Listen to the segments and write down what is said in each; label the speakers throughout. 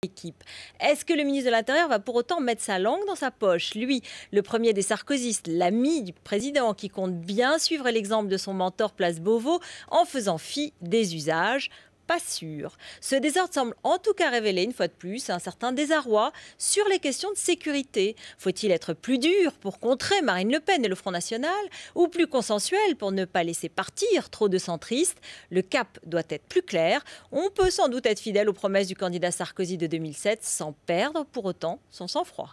Speaker 1: équipe. Est-ce que le ministre de l'Intérieur va pour autant mettre sa langue dans sa poche? Lui, le premier des sarkozystes, l'ami du président, qui compte bien suivre l'exemple de son mentor Place Beauvau en faisant fi des usages. Pas sûr. Ce désordre semble en tout cas révéler une fois de plus un certain désarroi sur les questions de sécurité. Faut-il être plus dur pour contrer Marine Le Pen et le Front National ou plus consensuel pour ne pas laisser partir trop de centristes? Le cap doit être plus clair. On peut sans doute être fidèle aux promesses du candidat Sarkozy de 2007 sans perdre pour autant son sang-froid.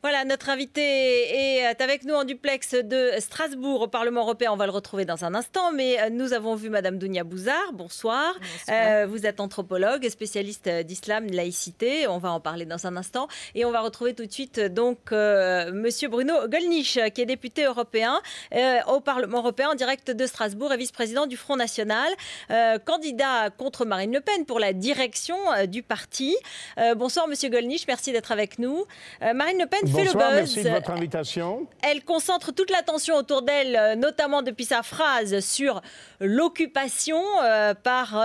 Speaker 1: Voilà, notre invité est avec nous en duplex de Strasbourg au Parlement européen. On va le retrouver dans un instant, mais nous avons vu Madame Dounia Bouzar. Bonsoir. Bonsoir. Vous êtes anthropologue, spécialiste d'islam, de laïcité. On va en parler dans un instant. Et on va retrouver tout de suite donc Monsieur Bruno Gollnisch, qui est député européen au Parlement européen en direct de Strasbourg et vice-président du Front National, candidat contre Marine Le Pen pour la direction du parti. Bonsoir Monsieur Gollnisch, merci d'être avec nous. Marine Le Pen fait le buzz.
Speaker 2: Merci de votre invitation.
Speaker 1: Elle concentre toute l'attention autour d'elle, notamment depuis sa phrase sur l'occupation par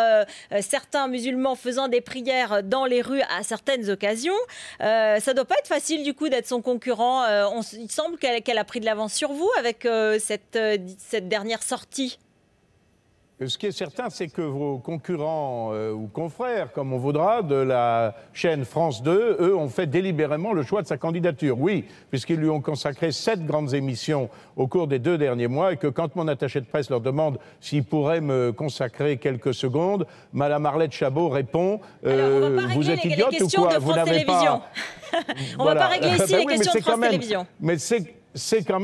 Speaker 1: certains musulmans faisant des prières dans les rues à certaines occasions. Ça ne doit pas être facile du coup d'être son concurrent. Il semble qu'elle a pris de l'avance sur vous avec cette dernière sortie.
Speaker 2: Ce qui est certain, c'est que vos concurrents ou confrères, comme on voudra, de la chaîne France 2, eux, ont fait délibérément le choix de sa candidature. Oui, puisqu'ils lui ont consacré 7 grandes émissions au cours des 2 derniers mois et que quand mon attaché de presse leur demande s'il pourrait me consacrer quelques secondes, Madame Arlette Chabot répond vous êtes idiote ou quoi? Vous n'avez pas...
Speaker 1: On ne va pas régler ici les questions de France Télévisions.
Speaker 2: Mais c'est quand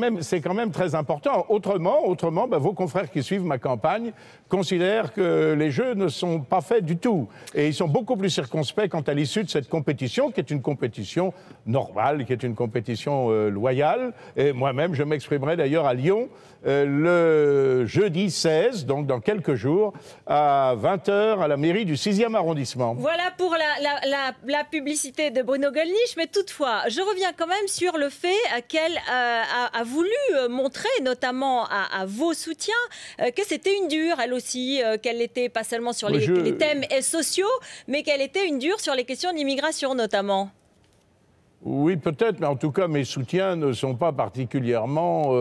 Speaker 2: même très important. Autrement vos confrères qui suivent ma campagne considèrent que les jeux ne sont pas faits du tout. Et ils sont beaucoup plus circonspects quant à l'issue de cette compétition, qui est une compétition normale, qui est une compétition loyale. Et moi-même, je m'exprimerai d'ailleurs à Lyon le jeudi 16, donc dans quelques jours, à 20h à la mairie du 6e arrondissement.
Speaker 1: Voilà pour la publicité de Bruno Gollnisch. Mais toutefois, je reviens quand même sur le fait qu'elle a voulu montrer, notamment à vos soutiens, que c'était une dure, elle aussi, qu'elle n'était pas seulement sur les thèmes sociaux, mais qu'elle était une dure sur les questions d'immigration notamment.
Speaker 2: Oui, peut-être, mais en tout cas, mes soutiens ne sont pas particulièrement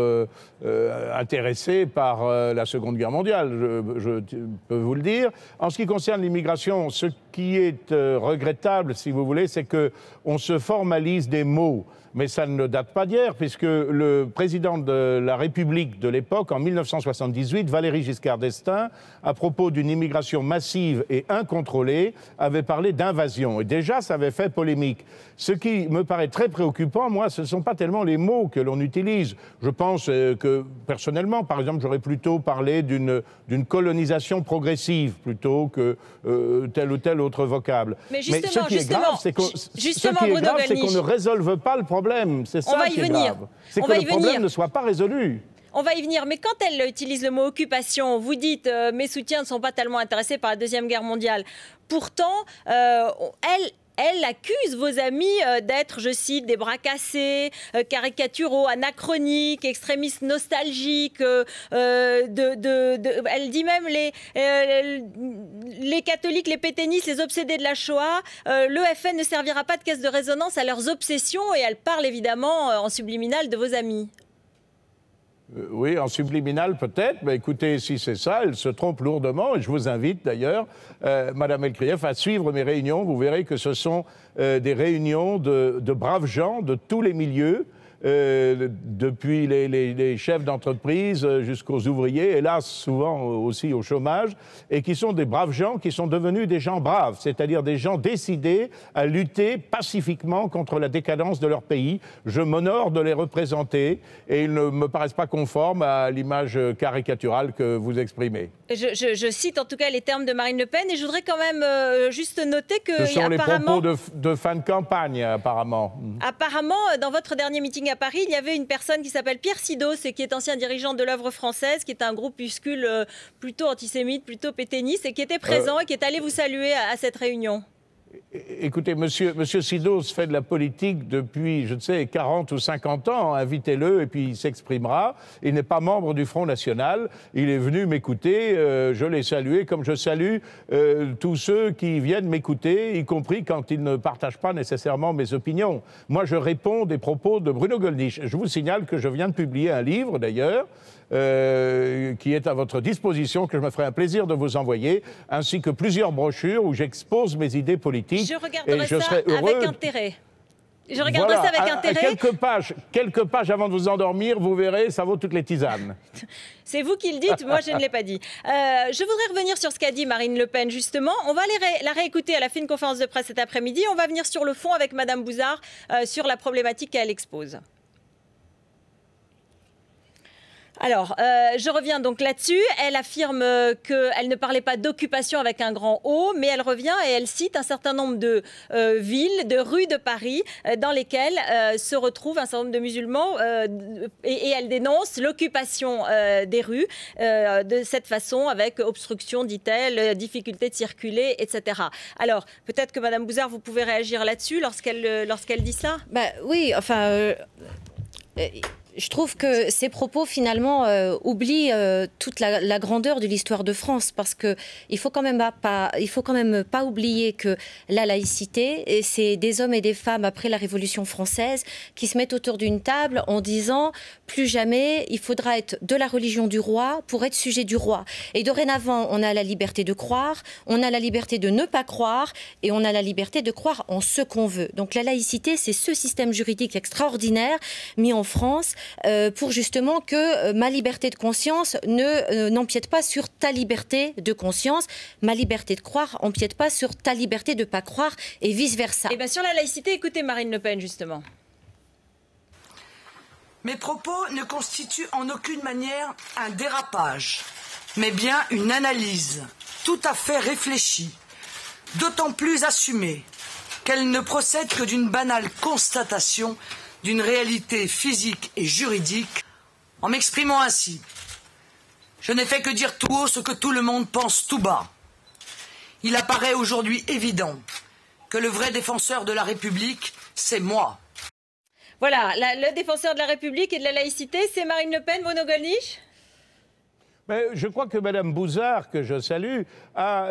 Speaker 2: intéressés par la Seconde Guerre mondiale, je peux vous le dire. En ce qui concerne l'immigration, ce qui est regrettable, si vous voulez, c'est qu'on se formalise des mots. Mais ça ne date pas d'hier, puisque le président de la République de l'époque, en 1978, Valéry Giscard d'Estaing, à propos d'une immigration massive et incontrôlée, avait parlé d'invasion. Et déjà, ça avait fait polémique. Ce qui me paraît très préoccupant, moi, ce ne sont pas tellement les mots que l'on utilise. Je pense que, personnellement, par exemple, j'aurais plutôt parlé d'une colonisation progressive, plutôt que tel ou tel autre vocable.
Speaker 1: Mais ce qui est
Speaker 2: grave, c'est qu'on ne résolve pas le problème. C'est ça qui est grave. C'est que le problème ne soit pas résolu.
Speaker 1: On va y venir, mais quand elle utilise le mot occupation, vous dites mes soutiens ne sont pas tellement intéressés par la Deuxième Guerre mondiale. Pourtant, elle accuse vos amis d'être, je cite, des bras cassés, caricaturaux, anachroniques, extrémistes nostalgiques. Elle dit même les catholiques, les pétainistes, les obsédés de la Shoah. Le FN ne servira pas de caisse de résonance à leurs obsessions et elle parle évidemment en subliminal de vos amis.
Speaker 2: Oui, en subliminal peut-être, mais écoutez, si c'est ça, elle se trompe lourdement. Et je vous invite d'ailleurs, Madame Elkrief, à suivre mes réunions. Vous verrez que ce sont des réunions de braves gens de tous les milieux, depuis les chefs d'entreprise jusqu'aux ouvriers, hélas souvent aussi au chômage, et qui sont des braves gens qui sont devenus des gens braves, c'est-à-dire des gens décidés à lutter pacifiquement contre la décadence de leur pays. Je m'honore de les représenter et ils ne me paraissent pas conformes à l'image caricaturale que vous exprimez.
Speaker 1: Je cite en tout cas les termes de Marine Le Pen et je voudrais quand même juste noter que...
Speaker 2: Ce sont les propos de fin de campagne, apparemment.
Speaker 1: Apparemment, dans votre dernier meeting à Paris, il y avait une personne qui s'appelle Pierre Sidos, qui est ancien dirigeant de l'Œuvre française, qui est un groupuscule plutôt antisémite, plutôt pétainiste, et qui était présent et qui est allé vous saluer à cette réunion.
Speaker 2: Écoutez, monsieur Sidos fait de la politique depuis, je ne sais, 40 ou 50 ans. Invitez-le et puis il s'exprimera. Il n'est pas membre du Front National. Il est venu m'écouter. Je l'ai salué comme je salue tous ceux qui viennent m'écouter, y compris quand ils ne partagent pas nécessairement mes opinions. Moi, je réponds des propos de Bruno Gollnisch. Je vous signale que je viens de publier un livre, d'ailleurs, qui est à votre disposition, que je me ferai un plaisir de vous envoyer, ainsi que plusieurs brochures où j'expose mes idées politiques.
Speaker 1: Je regarderai ça avec intérêt. Je regarderai ça avec intérêt.
Speaker 2: Quelques pages avant de vous endormir, vous verrez, ça vaut toutes les tisanes.
Speaker 1: C'est vous qui le dites, moi je ne l'ai pas dit. Je voudrais revenir sur ce qu'a dit Marine Le Pen, justement. On va la réécouter. Elle a fait une conférence de presse cet après-midi. On va venir sur le fond avec Madame Bouzard sur la problématique qu'elle expose. Alors, je reviens donc là-dessus. Elle affirme qu'elle ne parlait pas d'occupation avec un grand O, mais elle revient et elle cite un certain nombre de villes, de rues de Paris, dans lesquelles se retrouvent un certain nombre de musulmans et elle dénonce l'occupation des rues de cette façon, avec obstruction, dit-elle, difficulté de circuler, etc. Alors, peut-être que Madame Bouzard, vous pouvez réagir là-dessus lorsqu'elle dit ça ?
Speaker 3: Oui, enfin... Je trouve que ces propos, finalement, oublient toute la grandeur de l'histoire de France, parce que il faut quand même pas oublier que la laïcité, c'est des hommes et des femmes après la Révolution française qui se mettent autour d'une table en disant plus jamais il faudra être de la religion du roi pour être sujet du roi. Et dorénavant, on a la liberté de croire, on a la liberté de ne pas croire, et on a la liberté de croire en ce qu'on veut. Donc la laïcité, c'est ce système juridique extraordinaire mis en France pour justement que ma liberté de conscience n'empiète pas sur ta liberté de conscience, ma liberté de croire n'empiète pas sur ta liberté de ne pas croire, et vice-versa.
Speaker 1: Et bien sur la laïcité, écoutez Marine Le Pen justement.
Speaker 4: Mes propos ne constituent en aucune manière un dérapage, mais bien une analyse tout à fait réfléchie, d'autant plus assumée qu'elle ne procède que d'une banale constatation d'une réalité physique et juridique. En m'exprimant ainsi, je n'ai fait que dire tout haut ce que tout le monde pense tout bas. Il apparaît aujourd'hui évident que le vrai défenseur de la République, c'est moi.
Speaker 1: Voilà, le défenseur de la République et de la laïcité, c'est Marine Le Pen, Bruno Gollnisch.
Speaker 2: Mais je crois que Madame Bouzard, que je salue, a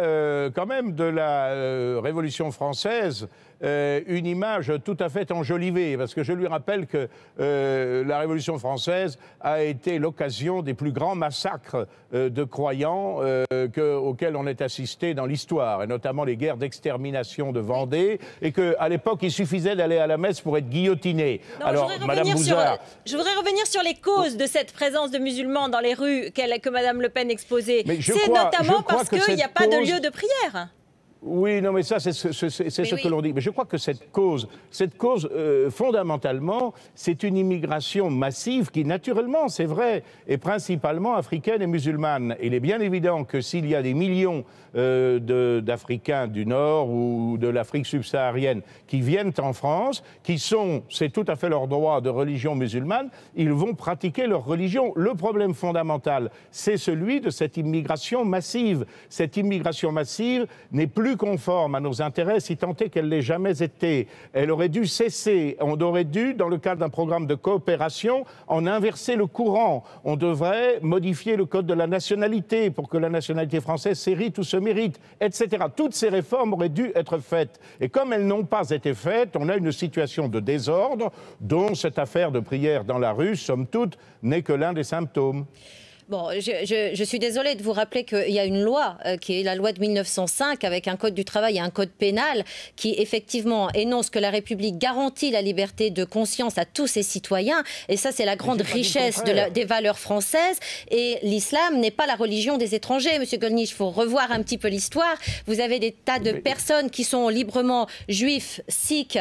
Speaker 2: quand même de la Révolution française une image tout à fait enjolivée, parce que je lui rappelle que la Révolution française a été l'occasion des plus grands massacres de croyants auxquels on est assisté dans l'histoire, et notamment les guerres d'extermination de Vendée, et qu'à l'époque, il suffisait d'aller à la messe pour être guillotiné.
Speaker 1: Non,
Speaker 2: alors, Madame Bouzard...
Speaker 1: Je voudrais revenir sur les causes de cette présence de musulmans dans les rues que Madame Le Pen exposait. C'est notamment parce qu'il n'y a pas de lieu de prière.
Speaker 2: Oui, non, mais ça, c'est ce que l'on dit. Mais je crois que cette cause fondamentalement, c'est une immigration massive qui, naturellement, c'est vrai, est principalement africaine et musulmane. Il est bien évident que s'il y a des millions d'Africains du Nord ou de l'Afrique subsaharienne qui viennent en France, c'est tout à fait leur droit de religion musulmane, ils vont pratiquer leur religion. Le problème fondamental, c'est celui de cette immigration massive. Cette immigration massive n'est plus conforme à nos intérêts, si tant est qu'elle l'ait jamais été. Elle aurait dû cesser. On aurait dû, dans le cadre d'un programme de coopération, en inverser le courant. On devrait modifier le code de la nationalité pour que la nationalité française s'hérite ou se mérite, etc. Toutes ces réformes auraient dû être faites. Et comme elles n'ont pas été faites, on a une situation de désordre dont cette affaire de prière dans la rue, somme toute, n'est que l'un des symptômes.
Speaker 3: Bon, je suis désolée de vous rappeler qu'il y a une loi, qui est la loi de 1905, avec un code du travail et un code pénal, qui effectivement énonce que la République garantit la liberté de conscience à tous ses citoyens. Et ça, c'est la grande richesse des valeurs françaises. Et l'islam n'est pas la religion des étrangers, Monsieur Gollnisch. Il faut revoir un petit peu l'histoire. Vous avez des tas de personnes qui sont librement juifs, sikhs,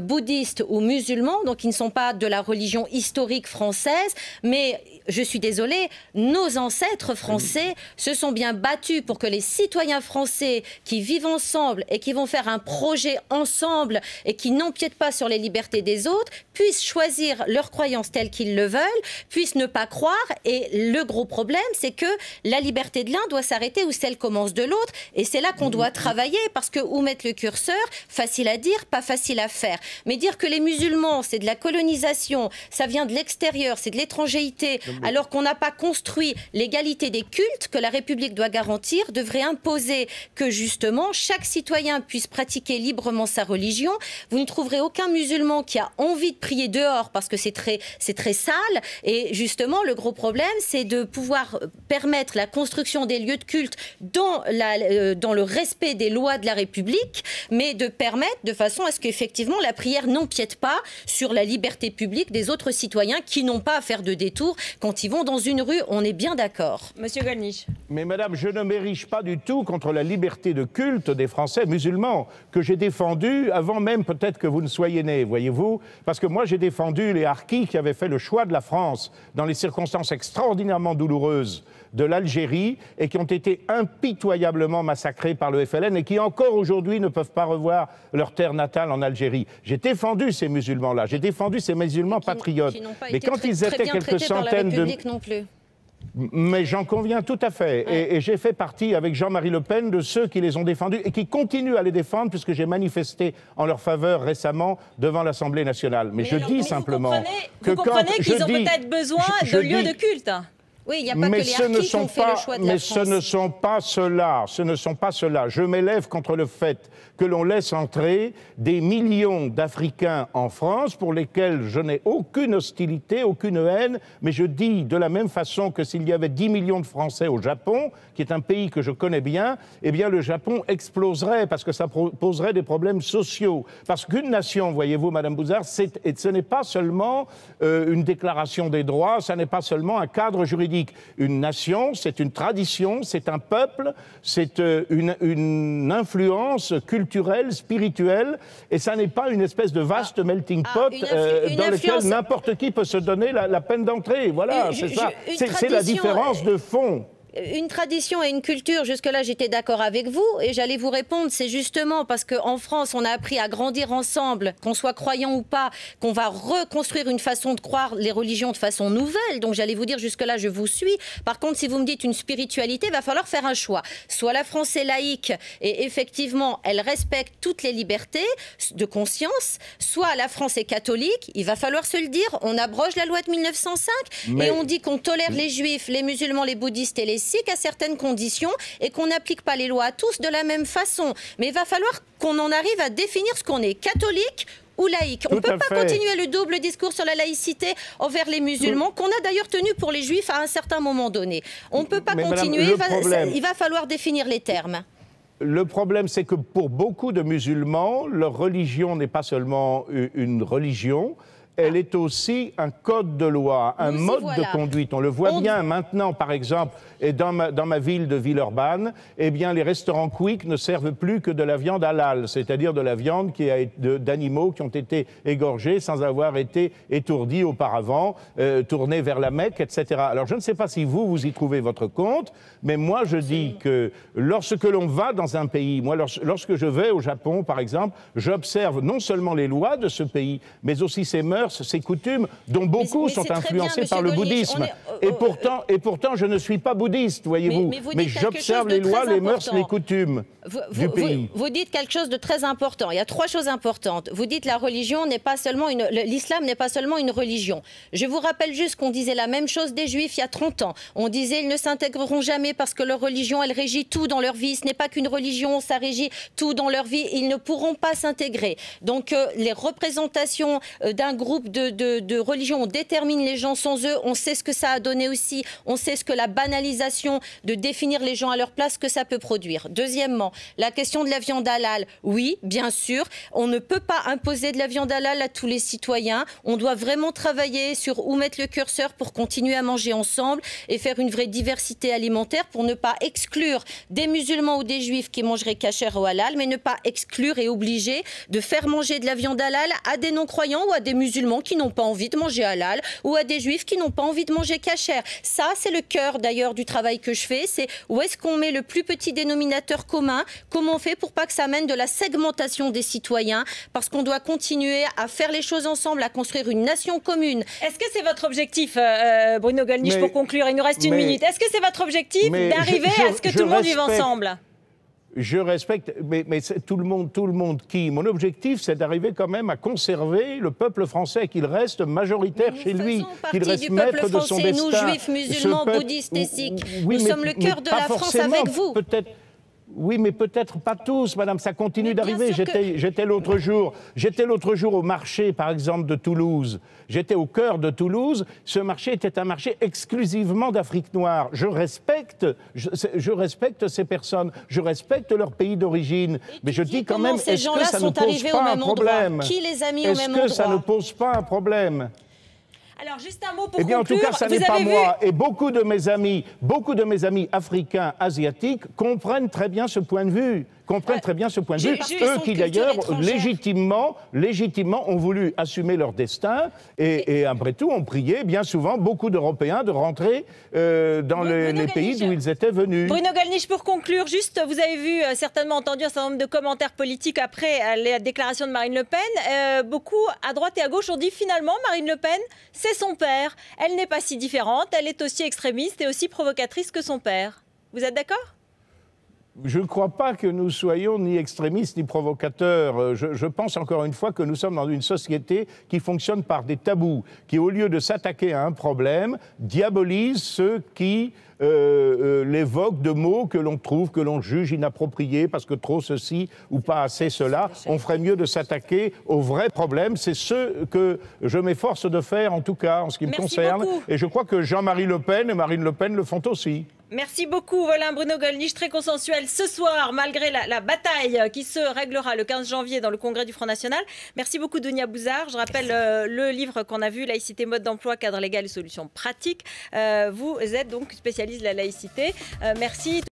Speaker 3: bouddhistes ou musulmans, donc qui ne sont pas de la religion historique française. Mais je suis désolée, nos ancêtres français se sont bien battus pour que les citoyens français qui vivent ensemble et qui vont faire un projet ensemble et qui n'empiètent pas sur les libertés des autres puissent choisir leurs croyances telles qu'ils le veulent, puissent ne pas croire. Et le gros problème, c'est que la liberté de l'un doit s'arrêter où celle commence de l'autre. Et c'est là qu'on doit travailler, parce que où mettre le curseur, facile à dire, pas facile à faire. Mais dire que les musulmans, c'est de la colonisation, ça vient de l'extérieur, c'est de l'étrangérité, alors qu'on n'a pas construit l'égalité des cultes que la République doit garantir, devrait imposer que justement chaque citoyen puisse pratiquer librement sa religion. Vous ne trouverez aucun musulman qui a envie de prier dehors parce que c'est très sale. Et justement, le gros problème, c'est de pouvoir permettre la construction des lieux de culte dans le respect des lois de la République, mais de permettre de façon à ce qu'effectivement la prière n'empiète pas sur la liberté publique des autres citoyens qui n'ont pas à faire de détour quand ils vont dans une rue. On est bien d'accord.
Speaker 1: Monsieur Gollnisch.
Speaker 2: Mais madame, je ne m'érige pas du tout contre la liberté de culte des Français musulmans, que j'ai défendue avant même peut-être que vous ne soyez nés, voyez-vous. Parce que moi, j'ai défendu les harkis qui avaient fait le choix de la France dans les circonstances extraordinairement douloureuses de l'Algérie et qui ont été impitoyablement massacrés par le FLN et qui encore aujourd'hui ne peuvent pas revoir leur terre natale en Algérie. J'ai défendu ces musulmans-là, j'ai défendu ces musulmans patriotes. Mais quand ils étaient quelques centaines de...
Speaker 3: non plus.
Speaker 2: Mais j'en conviens tout à fait. Ouais. Et j'ai fait partie, avec Jean-Marie Le Pen, de ceux qui les ont défendus et qui continuent à les défendre, puisque j'ai manifesté en leur faveur récemment devant l'Assemblée nationale. Mais je dis simplement que
Speaker 1: vous comprenez qu'ils ont peut-être besoin de lieux de culte.
Speaker 3: Oui, il n'y a pas que les harkis qui ont fait le choix de la France.
Speaker 2: Mais ce ne sont pas ceux-là, Je m'élève contre le fait que l'on laisse entrer des millions d'Africains en France pour lesquels je n'ai aucune hostilité, aucune haine, mais je dis de la même façon que s'il y avait 10 millions de Français au Japon, qui est un pays que je connais bien, eh bien le Japon exploserait parce que ça poserait des problèmes sociaux. Parce qu'une nation, voyez-vous, Madame Bouzard, ce n'est pas seulement une déclaration des droits, ça n'est pas seulement un cadre juridique. Une nation, c'est une tradition, c'est un peuple, c'est une influence culturelle, spirituelle, et ça n'est pas une espèce de vaste melting pot dans lequel n'importe qui peut se donner la peine d'entrée. Voilà, c'est ça. C'est la différence de fond.
Speaker 3: Une tradition et une culture, jusque-là j'étais d'accord avec vous et j'allais vous répondre, c'est justement parce qu'en France on a appris à grandir ensemble, qu'on soit croyant ou pas, qu'on va reconstruire une façon de croire les religions de façon nouvelle. Donc j'allais vous dire jusque-là je vous suis. Par contre si vous me dites une spiritualité, il va falloir faire un choix. Soit la France est laïque et effectivement elle respecte toutes les libertés de conscience, soit la France est catholique, il va falloir se le dire, on abroge la loi de 1905 et on dit qu'on tolère les juifs, les musulmans, les bouddhistes et les qu'à certaines conditions et qu'on n'applique pas les lois à tous de la même façon. Mais il va falloir qu'on en arrive à définir ce qu'on est, catholique ou laïque. On ne peut pas continuer le double discours sur la laïcité envers les musulmans, qu'on a d'ailleurs tenu pour les juifs à un certain moment donné. On ne peut pas continuer, il va falloir définir les termes.
Speaker 2: Le problème, c'est que pour beaucoup de musulmans, leur religion n'est pas seulement une religion, elle est aussi un code de loi, un mode de conduite. On le voit bien maintenant, par exemple, et dans ma ville de Villeurbanne, eh bien, les restaurants Quick ne servent plus que de la viande halal, c'est-à-dire de la viande d'animaux qui ont été égorgés sans avoir été étourdis auparavant, tournés vers la Mecque, etc. Alors, je ne sais pas si vous y trouvez votre compte, mais moi, je dis que lorsque l'on va dans un pays, moi, lorsque je vais au Japon, par exemple, j'observe non seulement les lois de ce pays, mais aussi ses mœurs, ses coutumes, dont beaucoup sont influencés par le bouddhisme. Et pourtant, je ne suis pas bouddhiste, voyez-vous. Mais j'observe les lois, les mœurs, les coutumes du pays.
Speaker 3: Vous dites quelque chose de très important. Il y a trois choses importantes. Vous dites la religion n'est pas seulement l'islam n'est pas seulement une religion. Je vous rappelle juste qu'on disait la même chose des Juifs il y a 30 ans. On disait ils ne s'intégreront jamais parce que leur religion, elle régit tout dans leur vie. Ce n'est pas qu'une religion, ça régit tout dans leur vie. Ils ne pourront pas s'intégrer. Donc les représentations d'un groupe de religion, on détermine les gens sans eux, on sait ce que ça a donné aussi, on sait ce que la banalisation de définir les gens à leur place, que ça peut produire. Deuxièmement, la question de la viande halal, oui, bien sûr, on ne peut pas imposer de la viande halal à tous les citoyens, on doit vraiment travailler sur où mettre le curseur pour continuer à manger ensemble et faire une vraie diversité alimentaire pour ne pas exclure des musulmans ou des juifs qui mangeraient kasher ou halal, mais ne pas exclure et obliger de faire manger de la viande halal à des non-croyants ou à des musulmans musulmans qui n'ont pas envie de manger halal ou à des juifs qui n'ont pas envie de manger kasher. Ça, c'est le cœur d'ailleurs du travail que je fais. C'est où est-ce qu'on met le plus petit dénominateur commun, comment on fait pour pas que ça mène de la segmentation des citoyens, parce qu'on doit continuer à faire les choses ensemble, à construire une nation commune.
Speaker 1: Est-ce que c'est votre objectif, Bruno Gollnisch, pour conclure, il nous reste une minute, est-ce que c'est votre objectif d'arriver à ce que tout le monde vive ensemble?
Speaker 2: Je respecte, mais tout le monde qui... Mon objectif, c'est d'arriver quand même à conserver le peuple français, qu'il reste majoritaire chez lui, qu'il reste maître de son destin.
Speaker 3: Nous, juifs, musulmans, bouddhistes et sikhs, nous sommes le cœur de la France avec vous.
Speaker 2: Oui, mais peut-être pas tous, madame, ça continue d'arriver. J'étais l'autre jour au marché, par exemple, de Toulouse. J'étais au cœur de Toulouse. Ce marché était un marché exclusivement d'Afrique noire. Je respecte ces personnes, je respecte leur pays d'origine. Mais je dis quand même, est-ce que ça ne pose pas un problème?
Speaker 3: Qui les a mis au même endroit?
Speaker 2: Est-ce que ça ne pose pas un problème?
Speaker 1: Alors, juste un mot pour conclure.
Speaker 2: Eh bien, en tout cas, ça n'est pas moi. Et beaucoup de mes amis africains, asiatiques, comprennent très bien ce point de vue. Eux qui, d'ailleurs, légitimement, ont voulu assumer leur destin. Et après tout, ont prié, bien souvent, beaucoup d'Européens de rentrer dans les pays d'où ils étaient venus.
Speaker 1: Bruno Gollnisch, pour conclure, juste, vous avez vu, certainement entendu un certain nombre de commentaires politiques après la déclaration de Marine Le Pen. Beaucoup, à droite et à gauche, ont dit finalement, Marine Le Pen, c'est son père. Elle n'est pas si différente, elle est aussi extrémiste et aussi provocatrice que son père. Vous êtes d'accord ?
Speaker 2: Je ne crois pas que nous soyons ni extrémistes ni provocateurs. Je pense encore une fois que nous sommes dans une société qui fonctionne par des tabous, qui au lieu de s'attaquer à un problème, diabolise ceux qui l'évoquent de mots que l'on trouve, que l'on juge inappropriés parce que trop ceci ou pas assez cela. On ferait mieux de s'attaquer aux vrais problèmes. C'est ce que je m'efforce de faire, en tout cas, en ce qui me concerne.
Speaker 1: Beaucoup.
Speaker 2: Et je crois que Jean-Marie Le Pen et Marine Le Pen le font aussi.
Speaker 1: Merci beaucoup. Voilà un Bruno Gollnisch très consensuel ce soir, malgré la bataille qui se réglera le 15 janvier dans le Congrès du Front National. Merci beaucoup, Dounia Bouzard. Je rappelle le livre qu'on a vu, Laïcité, mode d'emploi, cadre légal et solutions pratiques. Vous êtes donc spécialiste de la laïcité. Merci.